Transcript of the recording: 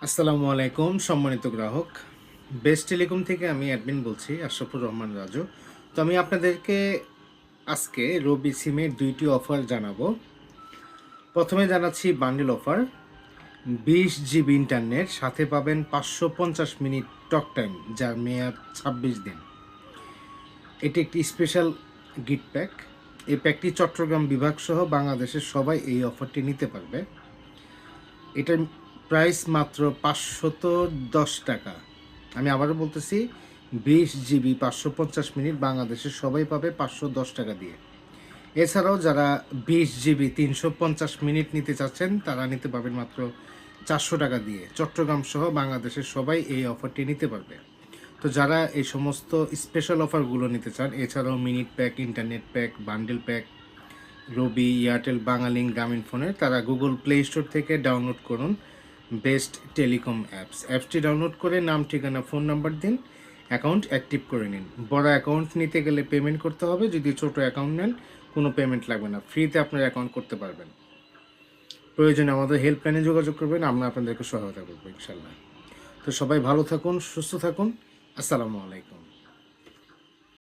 আসসালামু আলাইকুম সম্মানিত গ্রাহক। বেস্ট টেলিকম থেকে আমি অ্যাডমিন বলছি আশরাফুর রহমান রাজু। তো আমি আপনাদেরকে আজকে রবি সিমের ২টি অফার জানাবো। প্রথমে জানাচ্ছি বান্ডেল অফার। ২০ জিবি ইন্টারনেট, সাথে পাবেন ৫৫০ মিনিট টক টাইম, যার মেয়াদ ২৬ দিন। এটি একটি স্পেশাল গিফট প্যাক। এই প্যাকটি চট্টগ্রাম বিভাগ সহ বাংলাদেশের সবাই এই অফারটি নিতে পারবে। এটার প্রাইস মাত্র ৫১০ টাকা। আমি আবারও বলতেছি, ২০ জিবি ৫৫০ মিনিট বাংলাদেশের সবাই পাবে ৫১০ টাকা দিয়ে। এছাড়াও যারা ২০ জিবি ৩৫০ মিনিট নিতে চাচ্ছেন তারা নিতে পারবেন মাত্র ৪০০ টাকা দিয়ে। চট্টগ্রাম সহ বাংলাদেশের সবাই এই অফারটি নিতে পারবে। তো যারা এই সমস্ত স্পেশাল অফারগুলো নিতে চান, এছাড়াও minute pack, internet pack, bundle pack, Robi, Airtel, Banglalink, Grameen ফোনের, তারা গুগল প্লে স্টোর থেকে ডাউনলোড করুন বেস্ট টেলিকম অ্যাপসটি ডাউনলোড করে নাম, ঠিকানা, ফোন নাম্বার দিন, অ্যাকাউন্ট অ্যাক্টিভ করে নিন। বড় অ্যাকাউন্ট নিতে গেলে পেমেন্ট করতে হবে। যদি ছোট অ্যাকাউন্ট নেন, কোনো পেমেন্ট লাগবে না, ফ্রিতে আপনার অ্যাকাউন্ট করতে পারবেন। প্রয়োজনে আমাদের হেল্পলাইনে যোগাযোগ করবেন, আমরা আপনাদেরকে সহায়তা করবো ইনশাল্লাহ। তো সবাই ভালো থাকুন, সুস্থ থাকুন। আসসালামু আলাইকুম।